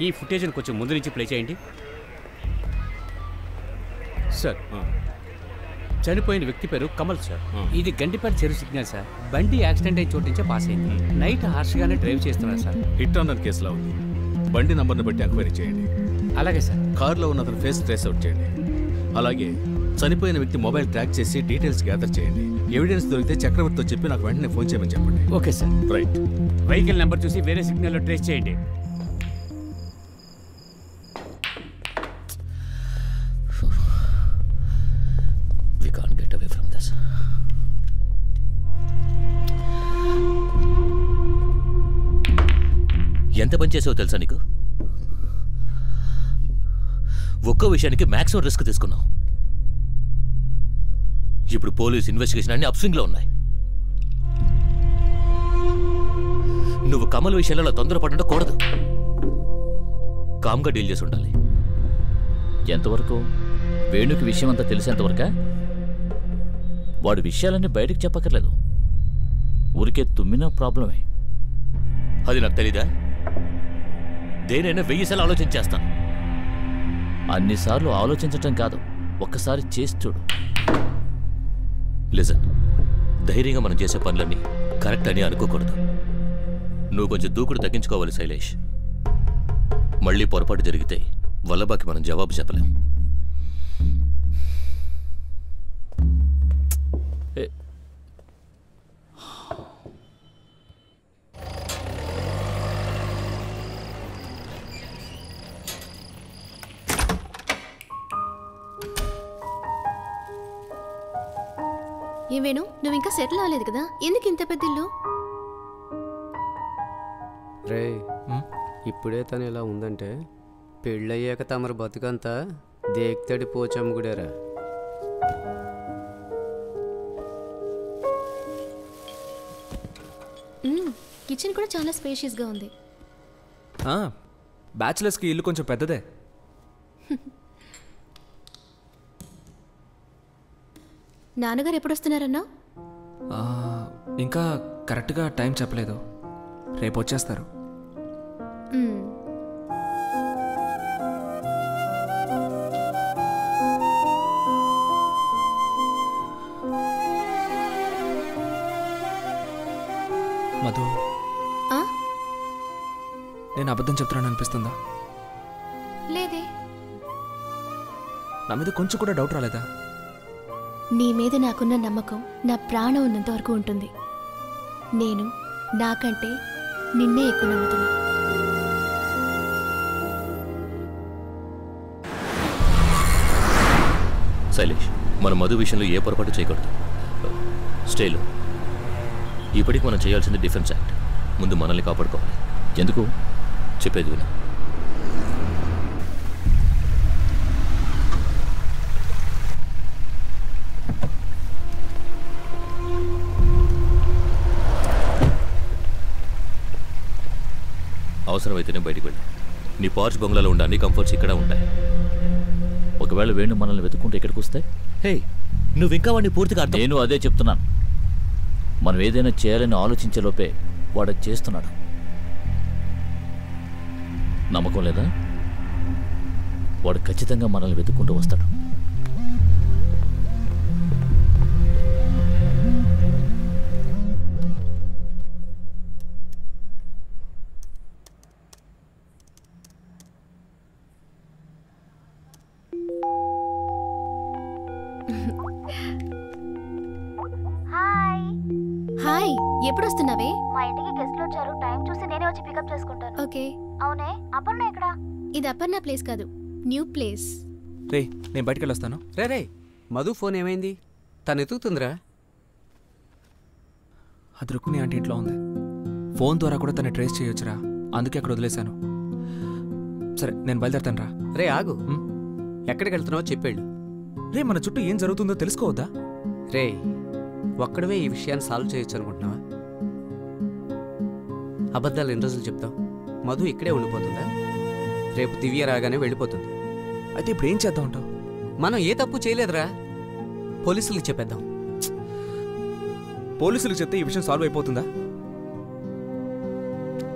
ఈ ఫుటేజ్ని కొంచెం ముందు నుంచి ప్లే చేయండి సార్. చనిపోయిన వ్యక్తి పేరు కమల్ సార్. ఇది గండిపేట చెరువు సిగ్నల్ సార్. బండి యాక్సిడెంట్ అయిన చోటు నుంచే పాస్ అయింది. నైట్ హార్ష్గానే డ్రైవ్ చేస్తున్నారు సార్. హిట్ ఆన్ రన్ కేసులా ఉంది. బండి నంబర్ని బట్టి ఎంక్వైరీ చేయండి. అలాగే సార్. కారులో ఉన్న అతను ఫేస్ ట్రేస్ అవుట్ చేయండి. అలాగే చనిపోయిన వ్యక్తి మొబైల్ ట్రాక్ చేసి డీటెయిల్స్ గ్యాదర్ చేయండి. ఎవిడెన్స్ దొరికితే చక్రవర్తితో చెప్పి నాకు వెంటనే ఫోన్ చేయమని చెప్పండి. Okay sir. Right. Vehicle number చూసి వేరే సిగ్నల్లో ట్రేస్ చేయండి. We can't get away from this. ఎంత పని చేసావో తెలుసా నీకు? ఒక్కో విషయానికి మ్యాక్సిమం రిస్క్ తీసుకున్నావు. ఇప్పుడు పోలీస్ ఇన్వెస్టిగేషన్ అన్ని అప్స్వింగ్లో ఉన్నాయి. నువ్వు కమల్ విషయంలో తొందరపడకూడదు. కామ్గా డీల్ చేసి ఉండాలి. ఎంతవరకు? వేణుకి విషయం అంతా తెలిసేంతవరకా? వాడి విషయాలన్నీ బయటకు చెప్పక్కర్లేదు. ఊరికే తుమ్మినా ప్రాబ్లమే. అది నాకు తెలీదా? దేనైనా 1000 సార్లు ఆలోచించేస్తాను. అన్నిసార్లు ఆలోచించటం కాదు, ఒక్కసారి చేసి చూడు. లిజన్, ధైర్యంగా మనం చేసే పనులన్నీ కరెక్ట్ అని అనుకోకూడదు. నువ్వు కొంచెం దూకుడు తగ్గించుకోవాలి శైలేష్. మళ్ళీ పొరపాటు జరిగితే వల్లబాకి మనం జవాబు చెప్పలేం. ఏమేను, నువ్వు ఇంకా సెటిల్ అవ్వలేదు కదా? ఎందుకు ఇంత పెద్ద ఇల్లు? రే, ఇప్పుడే తను ఇలా ఉందంటే పెళ్ళయ్యాక తమరు బతుకంతా దేక్తడి పోచమ్ముగుడారా. కిచెన్ కూడా చాలా స్పేషియస్గా ఉంది. బ్యాచిలర్స్కి ఇల్లు కొంచెం పెద్దదే. నాన్నగారు ఎప్పుడు వస్తున్నారన్నా? ఇంకా కరెక్ట్గా టైం చెప్పలేదు. రేపు వచ్చేస్తారు. మధు, నేను అబద్ధం చెప్తున్నాను అనిపిస్తుందా? లేదే. నా మీద కొంచెం కూడా డౌట్ రాలేదా? నీ మీద నాకున్న నమ్మకం నా ప్రాణం ఉన్నంత వరకు ఉంటుంది. నేను నాకంటే నిన్నే ఎక్కువ నమ్ముతున్నా. శైలేష్, మన మధు విషయంలో ఏ పొరపాటు చేయకూడదు. స్టేలో ఇప్పటికి మనం చేయాల్సింది డిఫెన్స్ యాక్ట్. ముందు మనల్ని కాపాడుకోవాలి. ఎందుకు? చెప్పేది విను. అవసరమైతేనే బయటికి వెళ్ళి. నీ పార్చ్ బంగ్లాలో ఉండే అన్ని కంఫర్ట్స్ ఇక్కడ ఉంటాయి. ఒకవేళ వేణు మనల్ని వెతుక్కుంటే ఇక్కడికి వస్తే? హే, నువ్వు ఇంకా వాడిని పూర్తిగా అర్థం. నేను అదే చెప్తున్నాను. మనం ఏదైనా చేయాలని ఆలోచించే లోపే వాడు చేస్తున్నాడు. నమ్మకం లేదా? వాడు ఖచ్చితంగా మనల్ని వెతుక్కుంటూ వస్తాడు. హాయ్, ఎప్పుడు వస్తున్నావే? మా ఇంటికి గెస్ట్లు వచ్చారు. టైం చూసి నేనే వచ్చి పికప్ చేసుకుంటాను. ఓకే. అవునే, అపర్ణ ఎక్కడ? ఇది అపర్ణ ప్లేస్ కాదు, న్యూ ప్లేస్. రే, నేను బయటికి వెళ్ళొస్తాను. రే, మధు ఫోన్ ఏమైంది? తను ఎత్తుకుతుందిరా. అది రుక్మిణి ఆంటీ ఇంట్లో ఉంది. ఫోన్ ద్వారా కూడా తను ట్రేస్ చేయొచ్చురా. అందుకే అక్కడ వదిలేశాను. సరే, నేను బయలుదేరుతాను రా. రే ఆగు, ఎక్కడికి వెళ్తున్నావో చెప్పాడు. రే, మన చుట్టూ ఏం జరుగుతుందో తెలుసుకోవద్దా? రే, ఒక్కడవే ఈ విషయాన్ని సాల్వ్ చేయొచ్చు అనుకుంటున్నావా? అబద్ధాలు ఎన్ని రోజులు చెప్తావు? మధు ఇక్కడే ఉండిపోతుందా? రేపు దివ్య రాగానే వెళ్ళిపోతుంది. అయితే ఇప్పుడు ఏం చేద్దాం అంటావు? మనం ఏ తప్పు చేయలేదురా. పోలీసులకు చెప్పేద్దాం. పోలీసులకు చెప్తే ఈ విషయం సాల్వ్ అయిపోతుందా?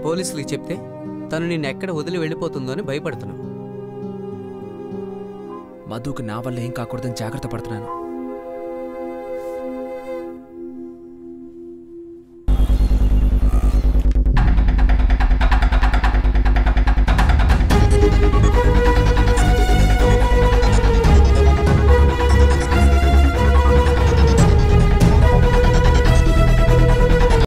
పోలీసులకు చెప్తే తను నిన్ను ఎక్కడ వదిలి వెళ్ళిపోతుందో అని భయపడుతున్నావు. మధుకు నా వల్ల ఏం కాకూడదని జాగ్రత్త పడుతున్నాను.